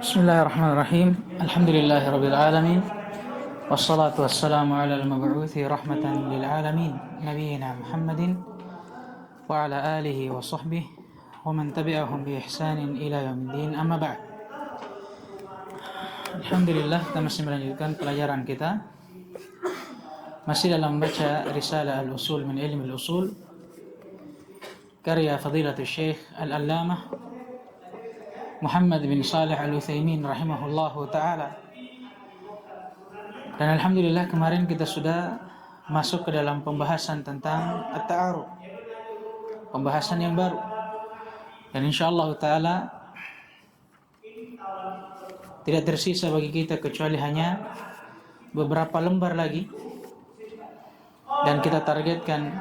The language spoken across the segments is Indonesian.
Bismillahirrahmanirrahim. Alhamdulillahirabbil alamin. Wassalatu wassalamu ala al-mab'uthi rahmatan lil alamin, nabiyyina Muhammadin wa ala alihi wa sahbihi wa man tabi'ahum bi ihsanin ila yaumiddin. Amma ba'd. Alhamdulillah, kita masih melanjutkan pelajaran kita. Masih dalam baca Risalah Al-Usul min Ilmi Al-Usul karya Fadilatul Syekh Al-Allamah Muhammad bin Shalih Al-Utsaimin rahimahullahu ta'ala. Dan alhamdulillah kemarin kita sudah masuk ke dalam pembahasan tentang at-ta'arud, pembahasan yang baru. Dan insyaallah ta'ala tidak tersisa bagi kita kecuali hanya beberapa lembar lagi. Dan kita targetkan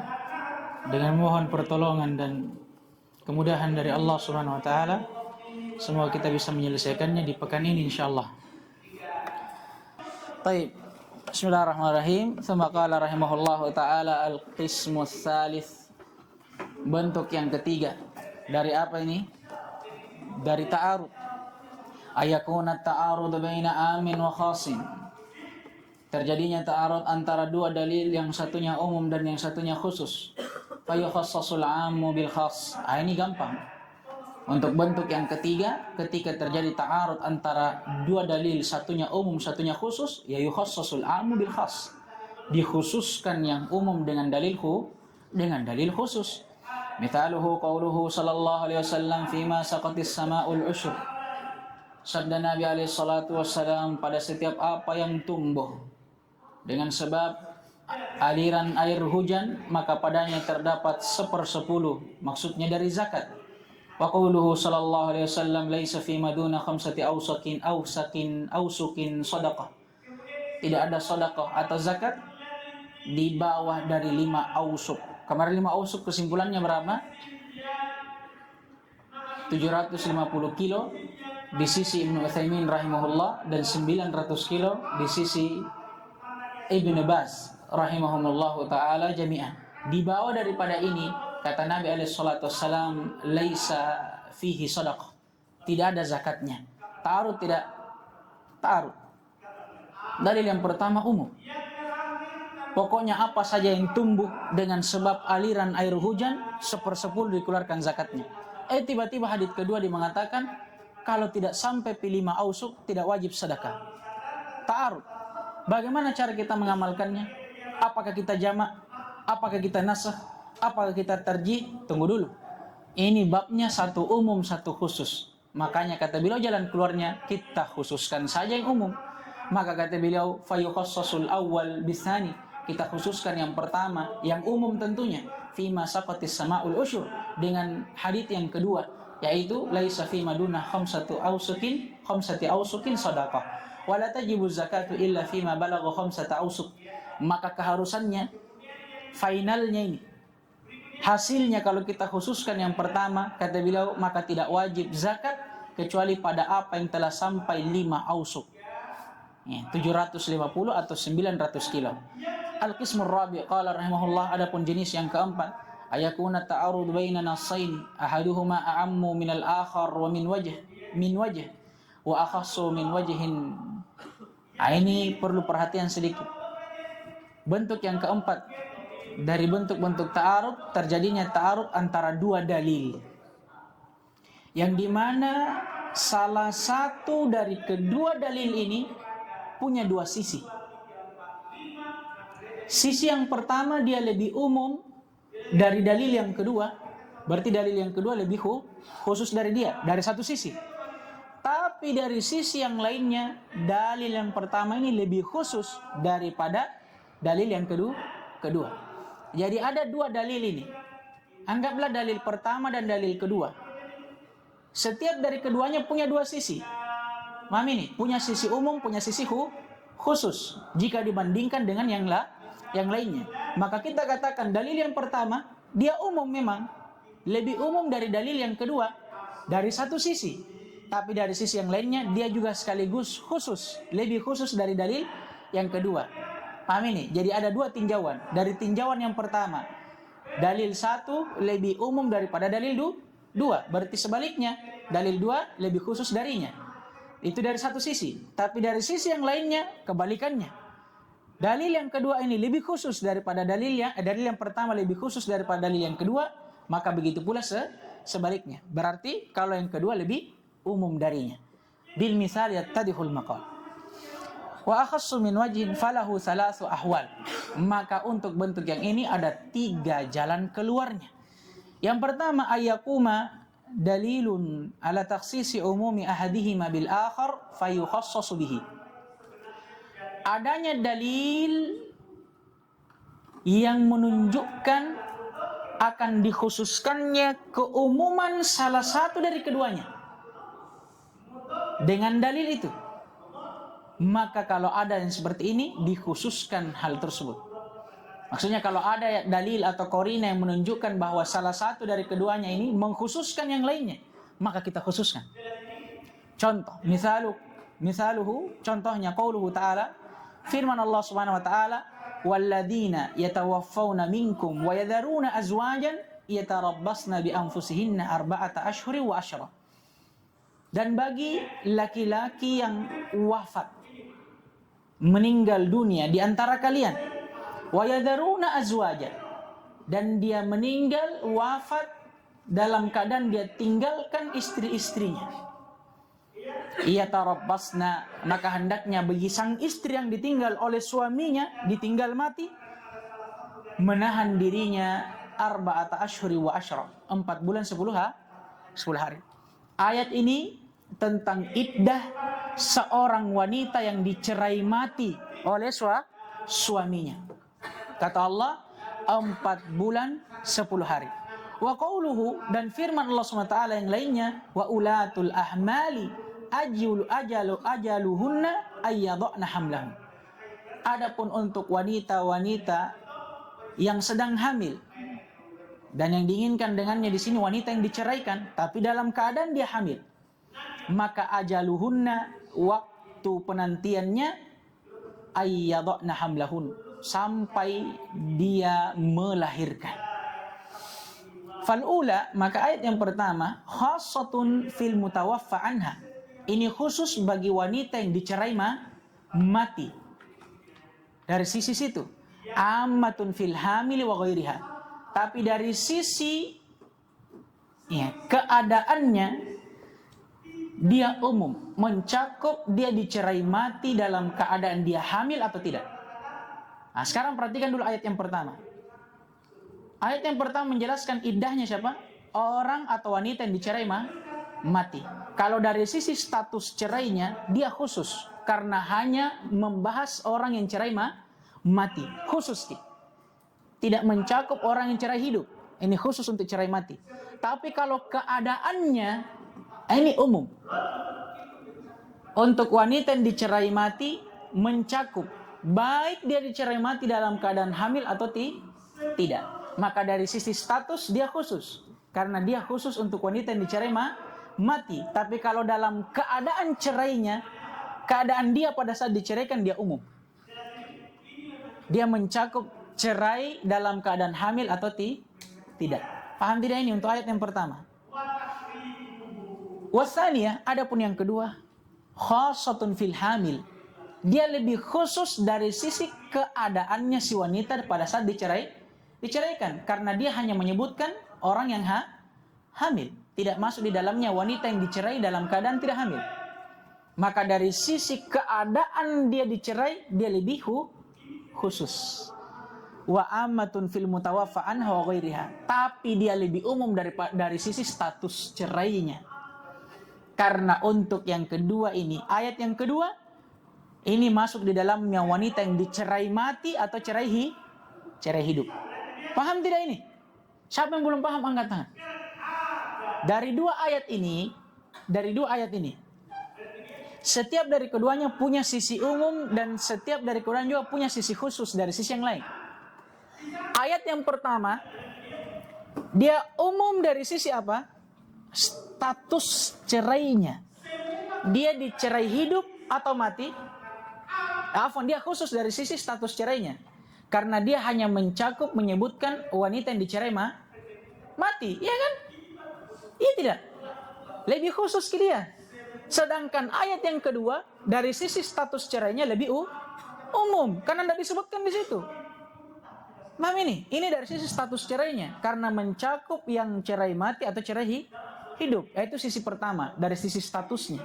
dengan mohon pertolongan dan kemudahan dari Allah Subhanahu wa taala, semoga kita bisa menyelesaikannya di pekan ini insyaallah. Baik. Bismillahirrahmanirrahim. Tsumma qala rahimahullahu taala al-qismu tsalits. Bentuk yang ketiga. Dari apa ini? Dari ta'arud. Ayakuna ta'arud baina amin wa khasin. Terjadinya ta'arud antara dua dalil, yang satunya umum dan yang satunya khusus. Fa yukhassasul 'ammu bil khass. Ini gampang. Untuk bentuk yang ketiga, ketika terjadi ta'arud antara dua dalil, satunya umum, satunya khusus, ya yukhassasul 'ammu bil khass. Dikhususkan yang umum dengan dalil khusus. Mithaluhu qauluhu sallallahu alaihi wasallam fima saqatis sama'ul ushr. Sabda Nabi alaihi salatu wassalam, pada setiap apa yang tumbuh dengan sebab aliran air hujan, maka padanya terdapat 1/10, maksudnya dari zakat. Wa qauluhu sallallahu alaihi wasallam laisa fi maduna khamsati ausukin sadaqah. Tidak ada sedekah atau zakat di bawah dari 5 ausuk. Kemarin 5 ausuk kesimpulannya berapa? 750 kilo di sisi Ibnu Utsaimin rahimahullah dan 900 kilo di sisi Ibnu Baz rahimahumullah taala jami'an. Di bawah daripada ini, kata Nabi alaihi salatu wassalam, laisa fihi sadaqah. Tidak ada zakatnya. Ta'arud tidak ta'arud. Dalil yang pertama umum. Pokoknya apa saja yang tumbuh dengan sebab aliran air hujan, 1/10 dikeluarkan zakatnya. Tiba-tiba hadits kedua dia mengatakan kalau tidak sampai 5 ausuk tidak wajib sedekah. Ta'arud. Bagaimana cara kita mengamalkannya? Apakah kita jamak? Apakah kita nasakh? Apakah kita tarjih? Tunggu dulu. Ini babnya satu umum, satu khusus. Makanya kata beliau jalan keluarnya kita khususkan saja yang umum. Maka kata beliau fayukhassasul awwal bisani. Kita khususkan yang pertama, yang umum tentunya. Fima saqatis sama'ul usyur. Dengan hadits yang kedua, yaitu laisa fi maduna khamsati ausukin sadaqah. Wala tajibu zakatu illa fima balagha khamsata ausuk. Maka keharusannya, finalnya ini, hasilnya kalau kita khususkan yang pertama, kata beliau, maka tidak wajib zakat kecuali pada apa yang telah sampai 5 ausuk. 750 atau 900 kilo. Al-qismur rabi' qala rahimahullah, adapun jenis yang keempat, ayakuna ta'arud baina nassain ahaduhuma a'ammu min al-akhar wa min wajh wa akhassu min wajhin. Ini perlu perhatian sedikit. Bentuk yang keempat dari bentuk-bentuk ta'arud, terjadinya ta'arud antara dua dalil, yang dimana salah satu dari kedua dalil ini punya dua sisi. Sisi yang pertama dia lebih umum dari dalil yang kedua, berarti dalil yang kedua lebih khusus dari dia, dari satu sisi. Tapi dari sisi yang lainnya, dalil yang pertama ini lebih khusus daripada dalil yang kedua. Jadi ada dua dalil ini. Anggaplah dalil pertama dan dalil kedua. Setiap dari keduanya punya dua sisi. Paham ini? Punya sisi umum, punya sisi khusus. Jika dibandingkan dengan yang lainnya. Maka kita katakan dalil yang pertama, dia umum memang. Lebih umum dari dalil yang kedua. Dari satu sisi. Tapi dari sisi yang lainnya, dia juga sekaligus khusus. Lebih khusus dari dalil yang kedua. Paham ini? Jadi ada dua tinjauan. Dari tinjauan yang pertama, dalil satu lebih umum daripada dalil dua. Berarti sebaliknya, dalil dua lebih khusus darinya. Itu dari satu sisi. Tapi dari sisi yang lainnya, kebalikannya. Dalil yang kedua ini lebih khusus daripada dalil yang pertama lebih khusus daripada dalil yang kedua, maka begitu pula sebaliknya. Berarti kalau yang kedua lebih umum darinya. Bil misal yattadihul maqal. Wa akhassu min wajhin falahu thalathu ahwal. Maka untuk bentuk yang ini ada 3 jalan keluarnya. Yang pertama ayyakuma dalilun ala takhsisi umumi ahadihima bil akhar fayukhassasu bihi. Adanya dalil yang menunjukkan akan dikhususkannya keumuman salah satu dari keduanya. Dengan dalil itu, maka kalau ada yang seperti ini dikhususkan hal tersebut. Maksudnya kalau ada dalil atau korina yang menunjukkan bahwa salah satu dari keduanya ini mengkhususkan yang lainnya, maka kita khususkan. Contoh, misaluhu, contohnya qauluhu ta'ala, firman Allah Subhanahu wa taala, walladzina yatawaffawna minkum wa yadharuna azwajan yatarabbasna bi anfusihinna arba'ata ashhurin wa asyra. Dan bagi laki-laki yang wafat, meninggal dunia di antara kalian, wa yadharuna azwajan, dan dia meninggal wafat dalam keadaan dia tinggalkan istri-istrinya. Ia tarabbasna, maka hendaknya bagi sang istri yang ditinggal oleh suaminya, ditinggal mati, menahan dirinya arba'ata ashhuri wa asyra, 4 bulan 10 hari. Ayat ini tentang iddah seorang wanita yang dicerai mati oleh suaminya. Kata Allah, 4 bulan 10 hari. Wa qauluhu, dan firman Allah SWT yang lainnya, wa ulatul ahmali ajaluhunna ayyadhna hamlahum. Adapun untuk wanita-wanita yang sedang hamil, dan yang diinginkan dengannya di sini wanita yang diceraikan tapi dalam keadaan dia hamil, maka ajaluhunna, waktu penantiannya, ayyadhna hamlahun, sampai dia melahirkan. Fal'ula, maka ayat yang pertama khassatun fil mutawaffa anha, ini khusus bagi wanita yang dicerai mati. Dari sisi situ, ammatun fil hamili wa ghairiha, tapi dari sisi keadaannya dia umum, mencakup dia dicerai mati dalam keadaan dia hamil atau tidak. Nah, sekarang perhatikan dulu ayat yang pertama. Ayat yang pertama menjelaskan iddahnya siapa? Orang atau wanita yang dicerai mati. Kalau dari sisi status cerainya, dia khusus. Karena hanya membahas orang yang cerai mati. Khusus. Tidak mencakup orang yang cerai hidup. Ini khusus untuk cerai mati. Tapi kalau keadaannya, ini umum. Untuk wanita yang dicerai mati, mencakup. Baik dia dicerai mati dalam keadaan hamil atau tidak. Maka dari sisi status dia khusus. Karena dia khusus untuk wanita yang dicerai mati. Tapi kalau dalam keadaan cerainya, keadaan dia pada saat diceraikan, dia umum. Dia mencakup cerai dalam keadaan hamil atau tidak. Paham tidak ini untuk ayat yang pertama? Wasaniyah, adapun yang kedua, khassatun fil hamil. Dia lebih khusus dari sisi keadaannya si wanita pada saat diceraikan. Karena dia hanya menyebutkan orang yang hamil. Tidak masuk di dalamnya wanita yang dicerai dalam keadaan tidak hamil. Maka dari sisi keadaan dia dicerai, dia lebih khusus. Wa ammatun fil mutawaffa anha wa ghairiha. Tapi dia lebih umum dari sisi status cerainya. Karena untuk yang kedua ini, ayat yang kedua, ini masuk di dalamnya wanita yang dicerai mati atau cerai hidup. Paham tidak ini? Siapa yang belum paham angkat tangan? Dari dua ayat ini, setiap dari keduanya punya sisi umum dan setiap dari keduanya juga punya sisi khusus dari sisi yang lain. Ayat yang pertama, dia umum dari sisi apa? Status cerainya. Dia dicerai hidup atau mati? Dia khusus dari sisi status cerainya. Karena dia hanya mencakup menyebutkan wanita yang dicerai mati, iya kan? Iya tidak? Lebih khusus ke dia. Sedangkan ayat yang kedua dari sisi status cerainya lebih umum karena tidak disebutkan di situ. Paham ini? Ini dari sisi status cerainya karena mencakup yang cerai mati atau cerai hidup. Itu sisi pertama dari sisi statusnya.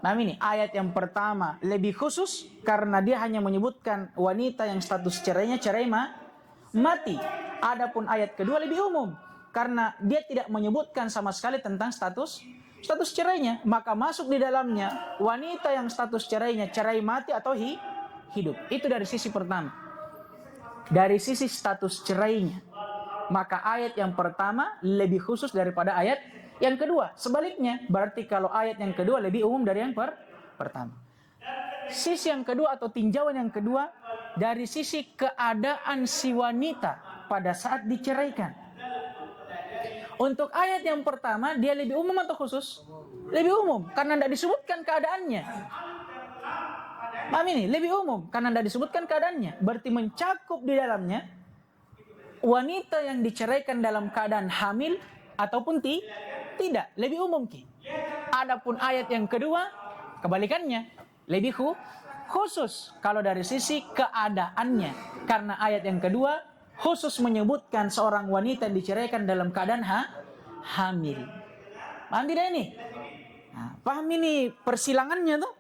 Paham ini? Ayat yang pertama lebih khusus karena dia hanya menyebutkan wanita yang status cerainya cerai mati. Adapun ayat kedua lebih umum karena dia tidak menyebutkan sama sekali tentang status cerainya, maka masuk di dalamnya wanita yang status cerainya cerai mati atau hidup. Itu dari sisi pertama. Dari sisi status cerainya, maka ayat yang pertama lebih khusus daripada ayat yang kedua. Sebaliknya, berarti kalau ayat yang kedua lebih umum dari yang pertama. Sisi yang kedua atau tinjauan yang kedua dari sisi keadaan si wanita pada saat diceraikan. Untuk ayat yang pertama dia lebih umum atau khusus? Lebih umum karena tidak disebutkan keadaannya. Paham ini? Lebih umum karena tidak disebutkan keadaannya. Berarti mencakup di dalamnya wanita yang diceraikan dalam keadaan hamil ataupun tidak. Lebih umum. Adapun ayat yang kedua kebalikannya, lebih khusus kalau dari sisi keadaannya. Karena ayat yang kedua khusus menyebutkan seorang wanita yang diceraikan dalam keadaan hamil. Paham tidak ini? Nah, paham ini persilangannya tuh?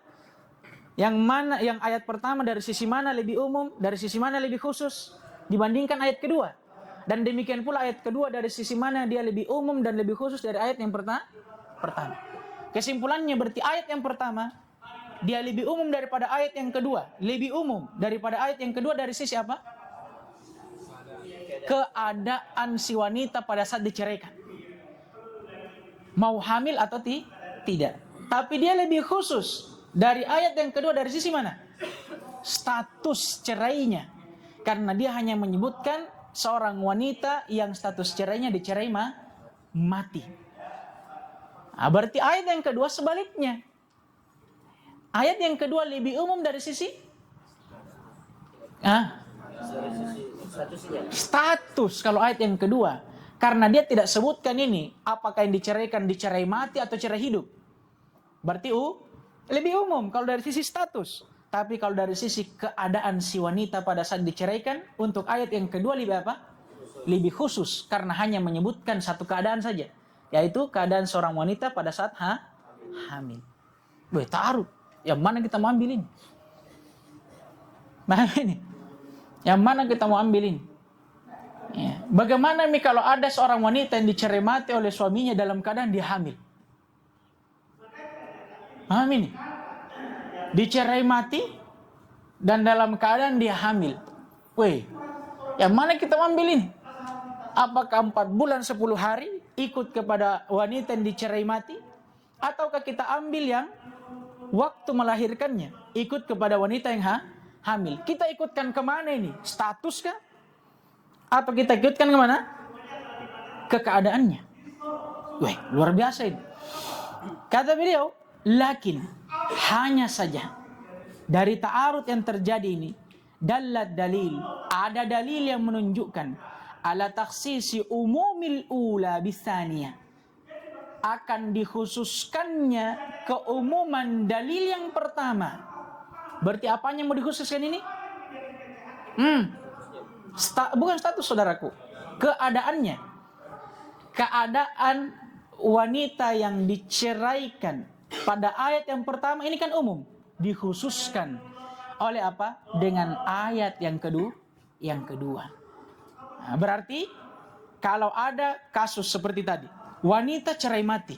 Yang mana, yang ayat pertama dari sisi mana lebih umum, dari sisi mana lebih khusus dibandingkan ayat kedua. Dan demikian pula ayat kedua dari sisi mana dia lebih umum dan lebih khusus dari ayat yang pertama. Kesimpulannya berarti ayat yang pertama dia lebih umum daripada ayat yang kedua. Lebih umum daripada ayat yang kedua dari sisi apa? Keadaan si wanita pada saat diceraikan. Mau hamil atau tidak. Tapi dia lebih khusus dari ayat yang kedua dari sisi mana? Status cerainya. Karena dia hanya menyebutkan seorang wanita yang status cerainya dicerai mati. Nah, berarti ayat yang kedua sebaliknya. Ayat yang kedua lebih umum dari sisi status kalau ayat yang kedua. Karena dia tidak sebutkan ini apakah yang diceraikan dicerai mati atau cerai hidup. Berarti lebih umum kalau dari sisi status. Tapi kalau dari sisi keadaan si wanita pada saat diceraikan, untuk ayat yang kedua lebih apa? Lebih khusus karena hanya menyebutkan satu keadaan saja, yaitu keadaan seorang wanita pada saat hamil. Taruh. Yang mana kita mau ambil ini? Nah ini. Yang mana kita mau ambil ini? Ya. Bagaimana nih kalau ada seorang wanita yang dicerai mati oleh suaminya dalam keadaan dia hamil? Paham ini? Dicerai mati dan dalam keadaan dia hamil. Yang mana kita ambil ini? Apakah 4 bulan 10 hari ikut kepada wanita yang dicerai mati? Ataukah kita ambil yang waktu melahirkannya ikut kepada wanita yang hamil? Kita ikutkan kemana ini? Status kah? Atau kita ikutkan kemana? Ke keadaannya. Luar biasa ini. Kata beliau, lakin hanya saja dari ta'arud yang terjadi ini dallat dalil, ada dalil yang menunjukkan ala takhsisi umumil ula bithaniyah, akan dikhususkannya keumuman dalil yang pertama. Berarti apanya mau dikhususkan ini? Bukan status saudaraku, keadaannya. Keadaan wanita yang diceraikan pada ayat yang pertama ini kan umum, dikhususkan oleh apa? Dengan ayat yang kedua. Nah, berarti kalau ada kasus seperti tadi, wanita cerai mati,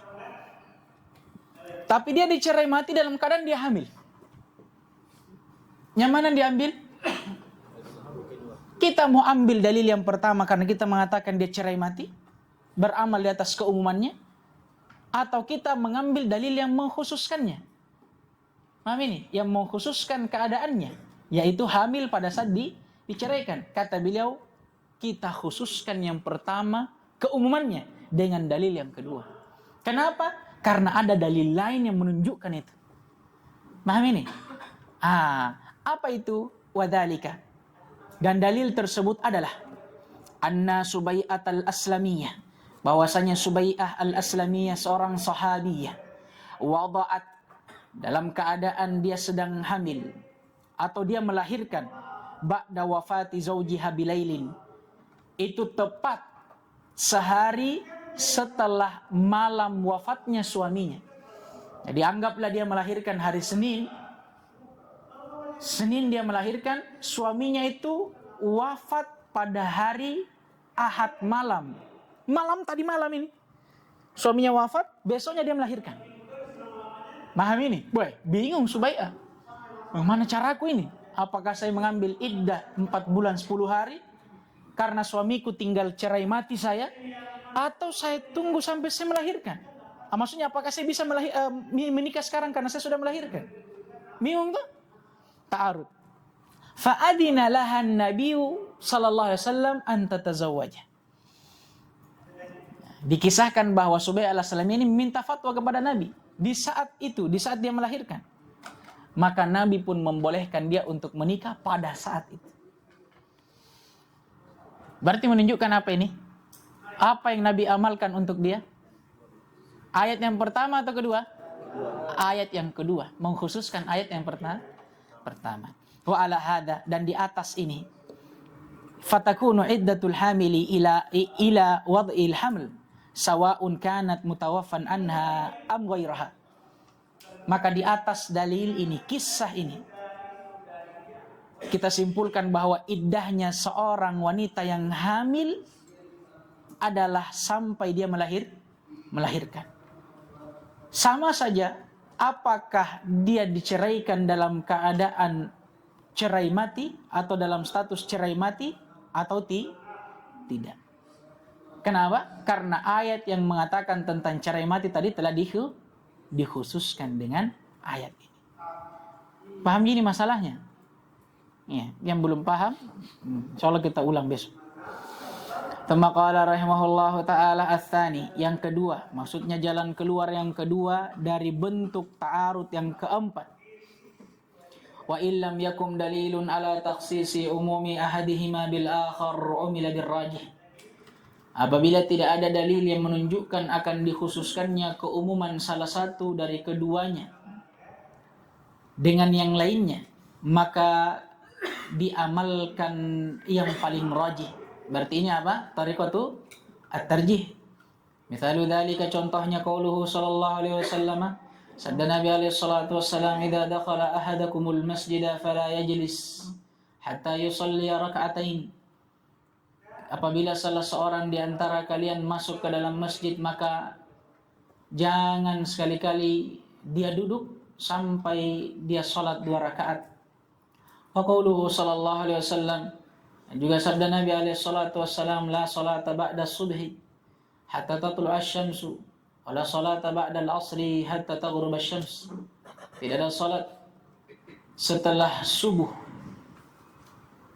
tapi dia dicerai mati dalam keadaan dia hamil. Yang mana diambil? Kita mau ambil dalil yang pertama karena kita mengatakan dia cerai mati, beramal di atas keumumannya, atau kita mengambil dalil yang mengkhususkannya. Paham ini? Yang mengkhususkan keadaannya, yaitu hamil pada saat diceraikan. Kata beliau, kita khususkan yang pertama keumumannya dengan dalil yang kedua. Kenapa? Karena ada dalil lain yang menunjukkan itu. Paham ini? Apa itu? Wadhalika. Dan dalil tersebut adalah anna Subai'at al-Aslamiyah, bahwasanya Subai'ah al-Aslamiyah seorang sahabiyah, wada'at, dalam keadaan dia sedang hamil atau dia melahirkan, ba'da wafati zaujiha bilailin, itu tepat sehari setelah malam wafatnya suaminya. Jadi anggaplah dia melahirkan hari Senin dia melahirkan, suaminya itu wafat pada hari Ahad malam. Tadi malam ini suaminya wafat, besoknya dia melahirkan. Paham ini? Boy, bingung Subai'ah. Bagaimana caraku ini? Apakah saya mengambil iddah 4 bulan 10 hari karena suamiku tinggal cerai mati saya, atau saya tunggu sampai saya melahirkan? Maksudnya apakah saya bisa menikah sekarang karena saya sudah melahirkan? Bingung tuh? Ta'arud. Fa'adina lahan nabiyyu sallallahu alaihi wasallam an tatazawwaja. Dikisahkan bahwa Subai'ah alaihissalam ini minta fatwa kepada Nabi di saat itu, di saat dia melahirkan. Maka Nabi pun membolehkan dia untuk menikah pada saat itu. Berarti menunjukkan apa ini? Apa yang Nabi amalkan untuk dia? Ayat yang pertama atau kedua? Ayat yang kedua, mengkhususkan ayat yang pertama. Wa ala hada, dan di atas ini, fatakunu iddatul hamili ila wad'il haml sawa'un kanat mutawaffan anha am ghairaha. Maka di atas dalil ini, kisah ini, kita simpulkan bahwa iddahnya seorang wanita yang hamil adalah sampai dia melahirkan. Sama saja apakah dia diceraikan dalam keadaan cerai mati atau dalam status cerai mati atau tidak. Kenapa? Karena ayat yang mengatakan tentang cerai mati tadi telah dikhususkan dengan ayat ini. Paham gini masalahnya? Ya, yang belum paham, insyaallah kita ulang besok. Tsumma qala rahimahullahu taala ats-tsani, yang kedua, maksudnya jalan keluar yang kedua dari bentuk ta'arud yang keempat. Wa illam yakum dalilun ala takhsisi umumi ahadihima bil akhar umila bir rajih. Apabila tidak ada dalil yang menunjukkan akan dikhususkannya keumuman salah satu dari keduanya dengan yang lainnya, maka diamalkan yang paling rajih. Berarti ini apa? Tariqatu at-tarjih. Misalu dzalika, contohnya qauluhu sallallahu alaihi wasallam, sabda Nabi alaihi salatu wassalam, idza dakhala ahadakumul masjida fala yajlis hatta yusalli rak'atain. Apabila salah seorang di antara kalian masuk ke dalam masjid, maka jangan sekali-kali dia duduk sampai dia salat 2 rakaat. Wa qauluhu sallallahu alaihi wasallam, juga sabda Nabi alaihi salatu wassalam, la salata ba'da subhi hatta tatlu'a asy-syamsu wa la salata ba'da al-'asri hatta taghrub asy-syams. Tidak ada salat setelah subuh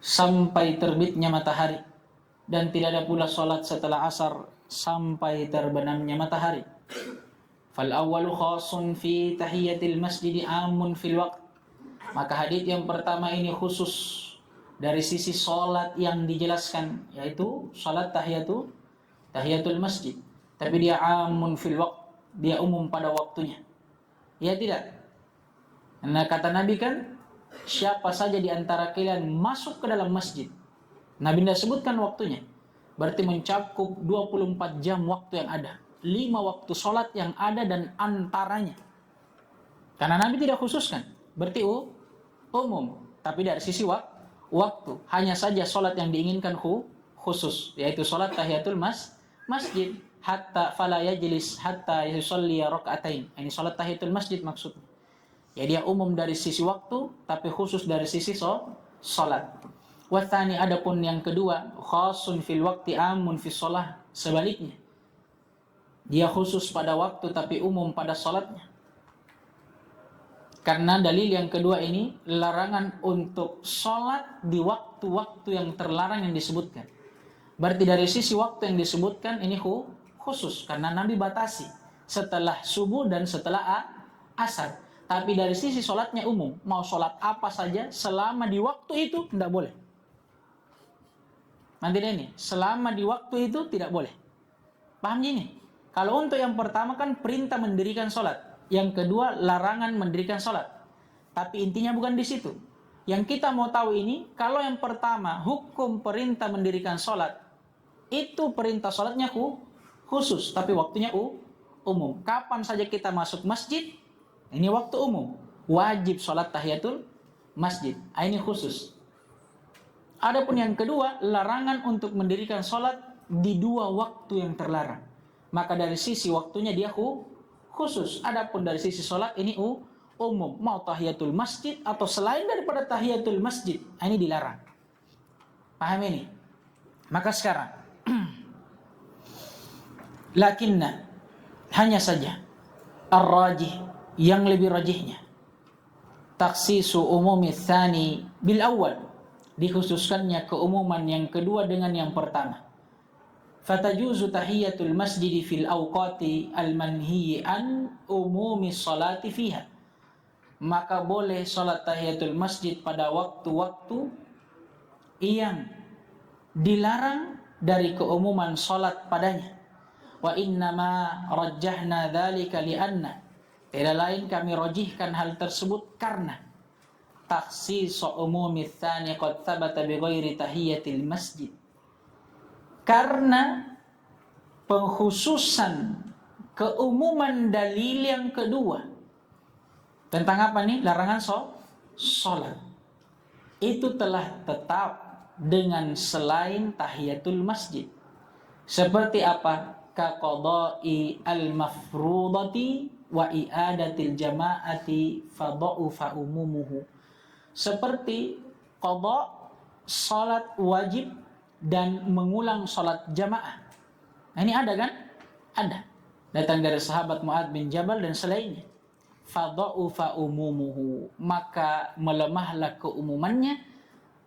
sampai terbitnya matahari, dan tidak ada pula salat setelah asar sampai terbenamnya matahari. Fal awwalu khasun fi tahiyatil masjid amun fil waqt. Maka hadits yang pertama ini khusus dari sisi salat yang dijelaskan, yaitu salat tahiyatul masjid. Tapi dia amun fil waqt, dia umum pada waktunya. Ya tidak? Karena kata Nabi kan, siapa saja di antara kalian masuk ke dalam masjid, Nabi tidak sebutkan waktunya. Berarti mencakup 24 jam waktu yang ada, 5 waktu salat yang ada dan antaranya. Karena Nabi tidak khususkan, berarti umum. Tapi dari sisi waktu, hanya saja salat yang diinginkan khusus, yaitu salat tahiyatul masjid, hatta fala yajlis hatta yusalli rak'atain. Ini salat tahiyatul masjid maksudnya. Ya, dia umum dari sisi waktu tapi khusus dari sisi salat. Wa tsani, adapun yang kedua, khasun fil waqti amun fis shalah, sebaliknya. Dia khusus pada waktu tapi umum pada salatnya. Karena dalil yang kedua ini larangan untuk sholat di waktu-waktu yang terlarang yang disebutkan. Berarti dari sisi waktu yang disebutkan ini khusus, karena Nabi batasi setelah subuh dan setelah asar. Tapi dari sisi sholatnya umum, mau sholat apa saja selama di waktu itu tidak boleh. Nanti ini, selama di waktu itu tidak boleh. Paham gini? Kalau untuk yang pertama kan perintah mendirikan sholat, yang kedua larangan mendirikan sholat. Tapi intinya bukan di situ. Yang kita mau tahu ini, kalau yang pertama hukum perintah mendirikan sholat, itu perintah sholatnya khusus, tapi waktunya umum. Kapan saja kita masuk masjid, ini waktu umum. Wajib sholat tahiyatul masjid. Ini khusus. Adapun yang kedua, larangan untuk mendirikan sholat di dua waktu yang terlarang. Maka dari sisi waktunya dia khusus. Adapun dari sisi sholat ini umum. Mau tahiyatul masjid atau selain daripada tahiyatul masjid, ini dilarang. Paham ini? Maka sekarang, lakinna, hanya saja, ar-rajih, yang lebih rajihnya, taksisu umumi tsani bil awal, dikhususkannya keumuman yang kedua dengan yang pertama. Fatajuzu tahiyatul masjid fil awqati al-manhiyi an umumi salati fiha. Maka boleh salat tahiyatul masjid pada waktu-waktu yang dilarang dari keumuman salat padanya. Wa innama rajjahna dzalika li'anna, tidak lain kami rajihkan hal tersebut karena takhsis umumi tsani qad thabata bi ghairi tahiyatil masjid. Karena pengkhususan keumuman dalil yang kedua tentang apa nih? Larangan sholat. Itu telah tetap dengan selain tahiyatul masjid. Seperti apa? Kaqada'i al-mafrudati wa i'adatil jama'ati fadha'ufa umumuhu. Seperti qada, salat wajib dan mengulang salat jamaah. Nah, ini ada kan? Ada. Datang dari sahabat Mu'adz bin Jabal dan selainnya. Fadha'ufa umumuhu. Maka melemahlah keumumannya.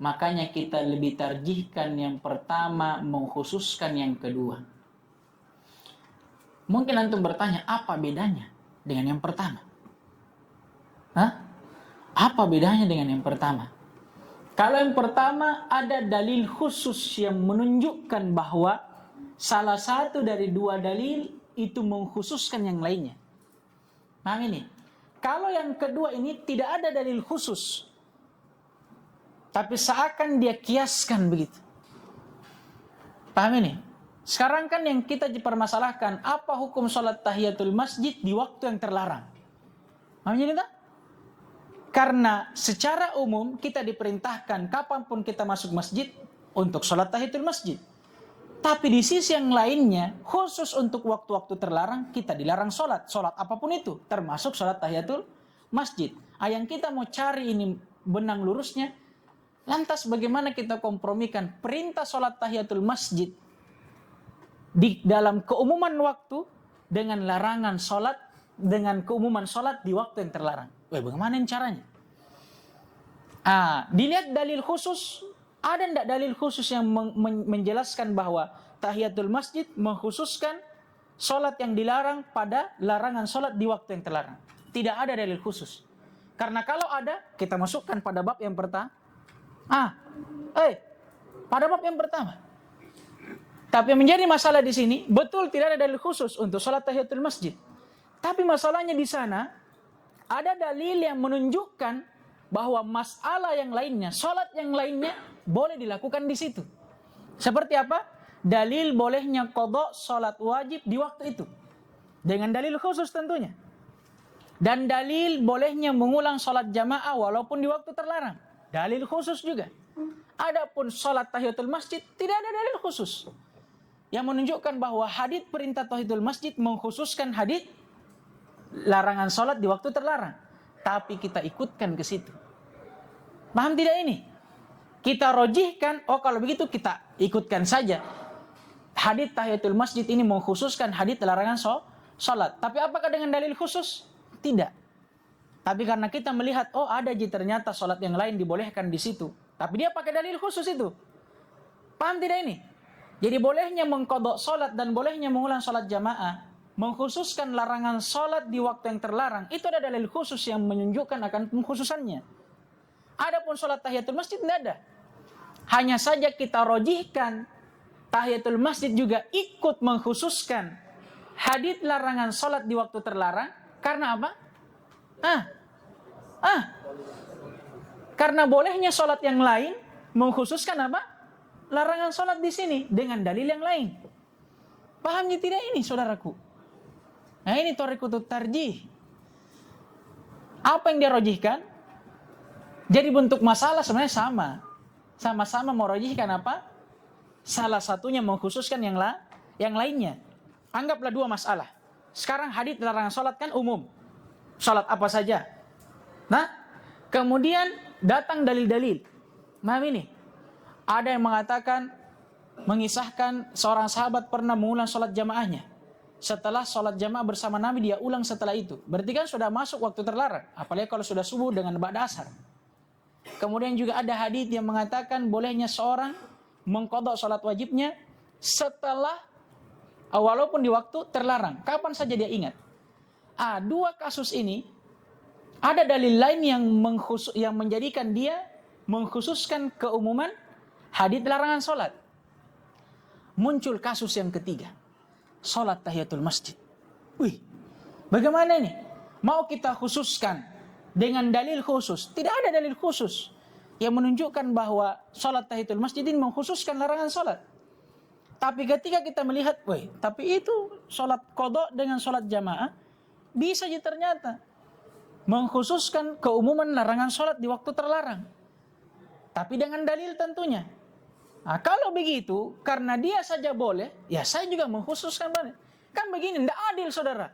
Makanya kita lebih tarjihkan yang pertama, mengkhususkan yang kedua. Mungkin antum bertanya, apa bedanya dengan yang pertama? Apa bedanya dengan yang pertama? Kalau yang pertama ada dalil khusus yang menunjukkan bahwa salah satu dari dua dalil itu mengkhususkan yang lainnya. Paham ini? Kalau yang kedua ini tidak ada dalil khusus, tapi seakan dia kiaskan begitu. Paham ini? Sekarang kan yang kita dipermasalahkan, apa hukum sholat tahiyatul masjid di waktu yang terlarang? Paham ini tak? Karena secara umum kita diperintahkan kapanpun kita masuk masjid untuk sholat tahiyatul masjid. Tapi di sisi yang lainnya, khusus untuk waktu-waktu terlarang, kita dilarang sholat. Sholat apapun itu, termasuk sholat tahiyatul masjid. Yang kita mau cari ini benang lurusnya, lantas bagaimana kita kompromikan perintah sholat tahiyatul masjid di dalam keumuman waktu dengan larangan sholat, dengan keumuman sholat di waktu yang terlarang. Bagaimana caranya? Dilihat dalil khusus. Ada tidak dalil khusus yang menjelaskan bahwa tahiyatul masjid mengkhususkan sholat yang dilarang pada larangan sholat di waktu yang terlarang? Tidak ada dalil khusus. Karena kalau ada, kita masukkan pada bab yang pertama. Pada bab yang pertama. Tapi yang menjadi masalah di sini, betul tidak ada dalil khusus untuk sholat tahiyatul masjid. Tapi masalahnya di sana, ada dalil yang menunjukkan bahwa masalah yang lainnya, sholat yang lainnya boleh dilakukan di situ. Seperti apa? Dalil bolehnya qada sholat wajib di waktu itu. Dengan dalil khusus tentunya. Dan dalil bolehnya mengulang sholat jamaah walaupun di waktu terlarang. Dalil khusus juga. Adapun sholat tahiyatul masjid tidak ada dalil khusus. Yang menunjukkan bahwa hadits perintah tahiyatul masjid mengkhususkan hadits larangan sholat di waktu terlarang. Tapi kita ikutkan ke situ. Paham tidak ini? Kita rojihkan, kalau begitu kita ikutkan saja. Hadits tahiyatul masjid ini mengkhususkan hadits larangan sholat. Tapi apakah dengan dalil khusus? Tidak. Tapi karena kita melihat, ada ternyata sholat yang lain dibolehkan di situ. Tapi dia pakai dalil khusus itu. Paham tidak ini? Jadi bolehnya mengqadha sholat dan bolehnya mengulang sholat jamaah, mengkhususkan larangan sholat di waktu yang terlarang, itu ada dalil khusus yang menunjukkan akan pengkhususannya. Adapun sholat tahiyatul masjid tidak ada. Hanya saja kita rojihkan tahiyatul masjid juga ikut mengkhususkan hadits larangan sholat di waktu terlarang, Karena apa? Karena bolehnya sholat yang lain mengkhususkan apa? Larangan sholat di sini dengan dalil yang lain. Pahamnya tidak ini, saudaraku? Nah, ini thariqatut tarjih. Apa yang dia rojihkan? Jadi bentuk masalah sebenarnya sama. Sama-sama merojihkan apa? Salah satunya mengkhususkan yang lainnya. Anggaplah dua masalah. Sekarang hadits larangan sholat kan umum. Sholat apa saja. Nah, kemudian datang dalil-dalil. Nah ini, ada yang mengatakan, mengisahkan seorang sahabat pernah mengulang sholat jamaahnya. Setelah sholat jamaah bersama Nabi, dia ulang setelah itu. Berarti kan sudah masuk waktu terlarang. Apalagi kalau sudah subuh dengan ba'da asar. Kemudian juga ada hadits yang mengatakan bolehnya seorang mengqadha sholat wajibnya setelah, walaupun di waktu terlarang. Kapan saja dia ingat. Dua kasus ini, ada dalil lain yang menjadikan dia mengkhususkan keumuman hadits larangan sholat. Muncul kasus yang ketiga. Sholat tahiyatul masjid. Wih, bagaimana ini? Mau kita khususkan dengan dalil khusus? Tidak ada dalil khusus yang menunjukkan bahwa sholat tahiyatul masjid ini mengkhususkan larangan sholat. Tapi ketika kita melihat, tapi itu sholat qadha dengan sholat jamaah bisa aja ternyata mengkhususkan keumuman larangan sholat di waktu terlarang. Tapi dengan dalil tentunya. Kalau begitu, karena dia saja boleh, ya saya juga mengkhususkan boleh. Kan begini, tidak adil saudara.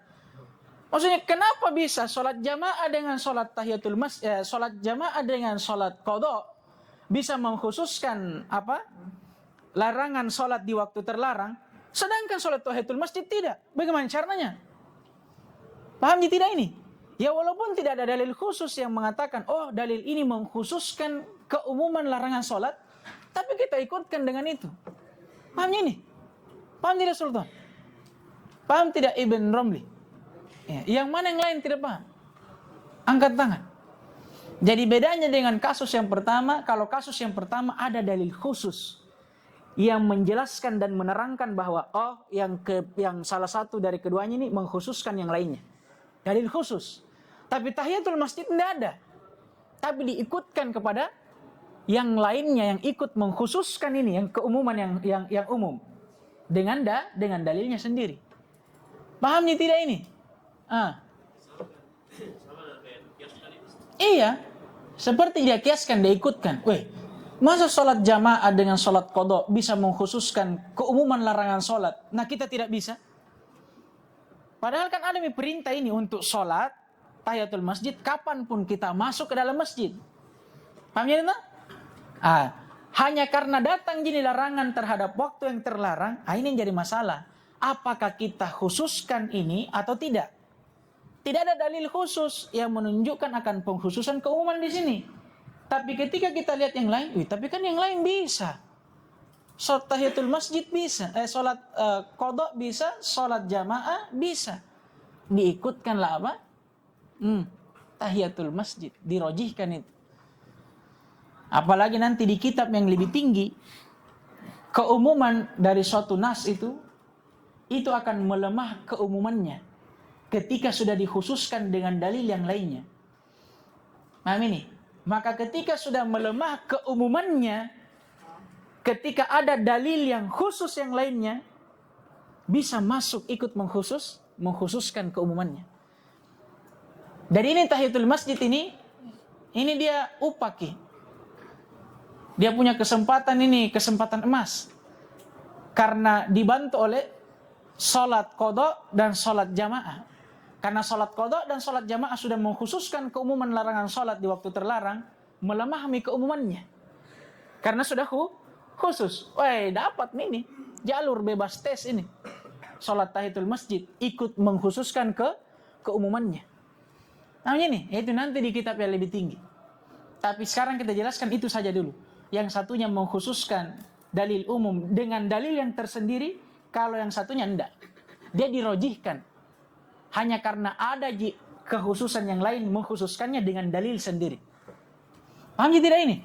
Maksudnya kenapa bisa sholat jamaah dengan sholat tahiyatul masjid, sholat jamaah dengan sholat qadha bisa mengkhususkan apa? Larangan sholat di waktu terlarang, sedangkan sholat tahiyatul masjid tidak. Bagaimana caranya? Paham tidak ini? Ya walaupun tidak ada dalil khusus yang mengatakan, dalil ini mengkhususkan keumuman larangan sholat, tapi kita ikutkan dengan itu. Paham ini? Paham tidak Sultan? Paham tidak Ibn Romli? Ya, yang mana yang lain tidak paham? Angkat tangan. Jadi bedanya dengan kasus yang pertama, kalau kasus yang pertama ada dalil khusus yang menjelaskan dan menerangkan bahwa yang salah satu dari keduanya ini mengkhususkan yang lainnya. Dalil khusus. Tapi tahiyatul masjid tidak ada. Tapi diikutkan kepada yang lainnya yang ikut mengkhususkan ini, yang keumuman yang umum. Dengan dalilnya sendiri. Pahamnya tidak ini? Iya. Seperti dia kiaskan, dia ikutkan. Masa sholat jamaah dengan sholat qadha bisa mengkhususkan keumuman larangan sholat? Nah kita tidak bisa. Padahal kan ada perintah ini untuk sholat tahiyatul masjid kapanpun kita masuk ke dalam masjid. Paham ya? Hanya karena datang gini larangan terhadap waktu yang terlarang, ini yang jadi masalah. Apakah kita khususkan ini atau tidak? Tidak ada dalil khusus yang menunjukkan akan pengkhususan keumuman di sini. Tapi ketika kita lihat yang lain, tapi kan yang lain bisa. Sholat tahiyatul masjid bisa, sholat qadha bisa, sholat jamaah bisa. Diikutkanlah apa? Tahiyatul masjid, dirojihkan itu. Apalagi nanti di kitab yang lebih tinggi, keumuman dari suatu nas itu akan melemah keumumannya ketika sudah dikhususkan dengan dalil yang lainnya. Paham ini? Maka ketika sudah melemah keumumannya, ketika ada dalil yang khusus yang lainnya, bisa masuk ikut mengkhususkan keumumannya. Dari ini tahiyatul masjid ini dia upaki. Dia punya kesempatan emas. Karena dibantu oleh sholat qadha dan sholat jamaah. Karena sholat qadha dan sholat jamaah sudah mengkhususkan keumuman larangan sholat di waktu terlarang, melemahmi keumumannya. Karena sudah khusus. Dapat nih jalur bebas tes ini. Sholat tahiyatul masjid ikut mengkhususkan keumumannya. Nah ini, itu nanti di kitab yang lebih tinggi. Tapi sekarang kita jelaskan itu saja dulu. Yang satunya mengkhususkan dalil umum dengan dalil yang tersendiri, kalau yang satunya enggak. Dia dirojihkan. Hanya karena ada kekhususan yang lain mengkhususkannya dengan dalil sendiri. Paham tidak ini?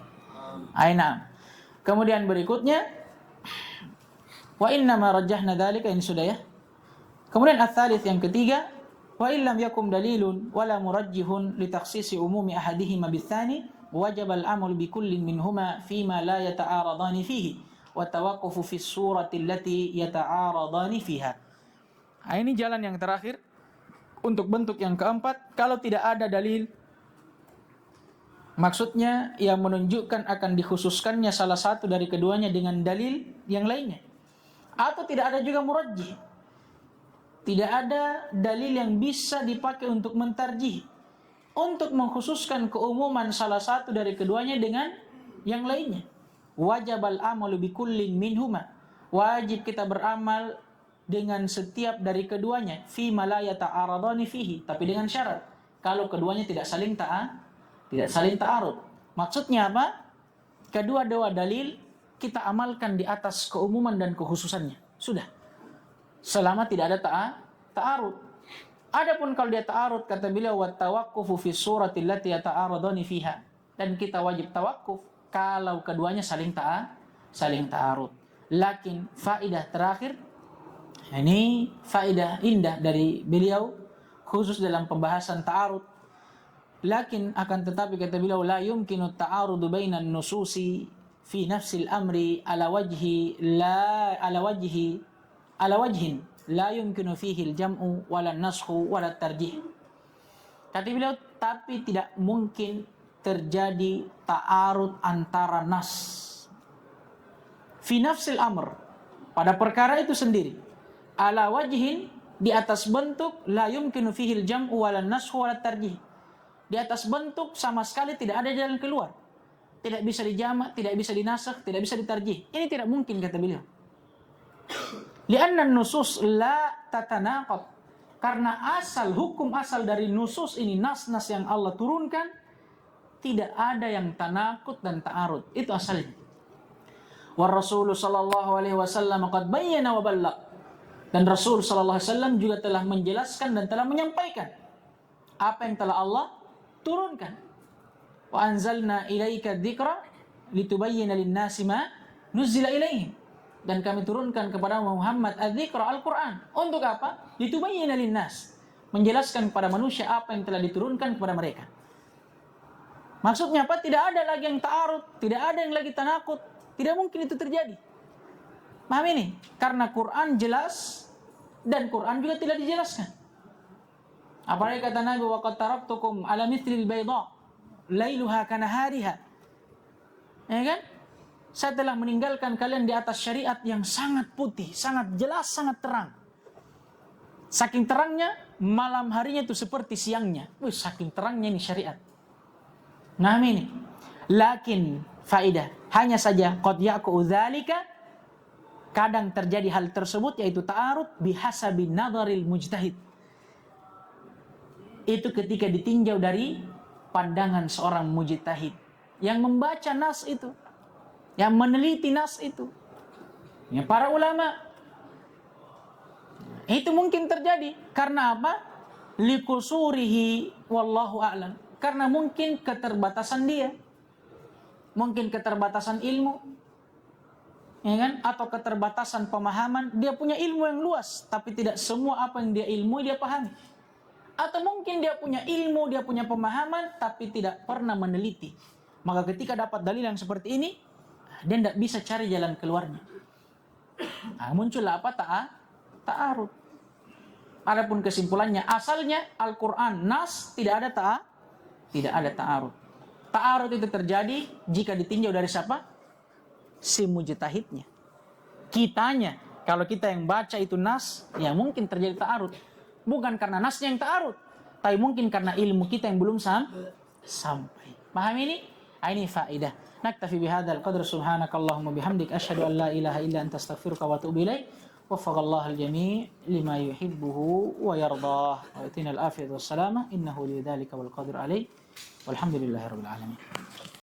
Aina. Kemudian berikutnya, wa inna ma rajjahna dzalika, ini sudah ya. Kemudian ats-tsalits yang ketiga, Wa illam yakum dalilun wala murajjihun li takhsisi umumi ahadihima bitsani wajib al-amal bi kullin minhuma fima la yata'aradani fihi wa tawaqqufu fi surati allati yata'aradani fiha. Ini jalan yang terakhir. Untuk bentuk yang keempat, kalau tidak ada dalil, maksudnya yang menunjukkan akan dikhususkannya salah satu dari keduanya dengan dalil yang lainnya, atau tidak ada juga murajjih. Tidak ada dalil yang bisa dipakai untuk mentarjih, untuk mengkhususkan keumuman salah satu dari keduanya dengan yang lainnya. Wajibal amalu bikullin minhuma. Wajib kita beramal dengan setiap dari keduanya. Fima la yata'aradani fihi. Tapi dengan syarat, kalau keduanya tidak saling ta'arud. Maksudnya apa? Kedua-dua dalil kita amalkan di atas keumuman dan kekhususannya. Sudah. Selama tidak ada ta'arud. Adapun kalau dia ta'arud, kata beliau, wa tawaqqufu fi surati allati yata'aradani fiha. Dan kita wajib tawakuf kalau keduanya saling ta'arud. Lakin faedah terakhir, ini faedah indah dari beliau khusus dalam pembahasan ta'arud. Lakin akan tetapi kata beliau, la yumkinu ta'arudu bainan nususi fi nafsil amri ala wajhin la yumkinu fihi al-jam'u wala an-naskhu wala tarjih. Kata beliau, tapi tidak mungkin terjadi ta'arud antara nas fi nafsil amr, pada perkara itu sendiri, ala wajhin, di atas bentuk, la yumkinu fihi al-jam'u wala an-naskhu wala tarjih, di atas bentuk sama sekali tidak ada jalan keluar, tidak bisa dijama', tidak bisa dinasakh, tidak bisa ditarjih. Ini tidak mungkin, kata beliau. Lianna nusus la tatanaqad, karena hukum asal dari nusus ini, nas-nas yang Allah turunkan, tidak ada yang tanakut dan ta'arud. Itu asalnya. Wa Rasul sallallahu alaihi wasallam qad bayyana wa ballagh, dan Rasul sallallahu alaihi wasallam juga telah menjelaskan dan telah menyampaikan apa yang telah Allah turunkan. Wa anzalna ilaika dzikra litubayyana lin-nasi ma nuzila ilaihim, dan kami turunkan kepada Muhammad adzikra, Al-Quran. Untuk apa? Litubayyana linnas, menjelaskan kepada manusia apa yang telah diturunkan kepada mereka. Maksudnya apa? Tidak ada lagi yang ta'arud, tidak ada yang lagi tanakut. Tidak mungkin itu terjadi. Paham ini? Karena Quran jelas dan Quran juga tidak dijelaskan. Apalagi kata Nabi, wa qad taraktukum ala mithlil bayda lailuha kanahariha. Ya kan? Saya telah meninggalkan kalian di atas syariat yang sangat putih, sangat jelas, sangat terang. Saking terangnya, malam harinya itu seperti siangnya. Saking terangnya ini syariat. Nah ini. Lakin faedah, hanya saja qad yaqa'u dzalika, kadang terjadi hal tersebut, yaitu ta'arud bihasabi nadharil mujtahid. Itu ketika ditinjau dari pandangan seorang mujtahid yang membaca nas itu, yang meneliti nas itu, ya, para ulama. Itu mungkin terjadi karena apa? Likusurihi wallahu a'lam. Karena mungkin keterbatasan dia, mungkin keterbatasan ilmu, ya kan? Atau keterbatasan pemahaman. Dia punya ilmu yang luas, tapi tidak semua apa yang dia ilmui dia pahami. Atau mungkin dia punya ilmu, dia punya pemahaman, tapi tidak pernah meneliti. Maka ketika dapat dalil yang seperti ini, dia tidak bisa cari jalan keluarnya. Nah, muncullah apa? Ta'arud. Adapun kesimpulannya, asalnya Al-Quran, nas, tidak ada ta'arud. Ta'arud itu terjadi jika ditinjau dari siapa? Si mujtahidnya. Kitanya, kalau kita yang baca itu nas, ya mungkin terjadi ta'arud. Bukan karena nasnya yang ta'arud, tapi mungkin karena ilmu kita yang belum sampai. Paham ini? Ini faedah. Naktafi bihadzal qadr, subhanakallahumma bihamdik, asyhadu an la ilaha illa anta, astaghfiruka wa atubu ilaik. Waffaqallahu al-jami' lima yuhibbuhu wa yardah. Wa atina al-afiyata was salama, innahu lidzalika wal qadir alaih. Walhamdulillahirabbil alamin.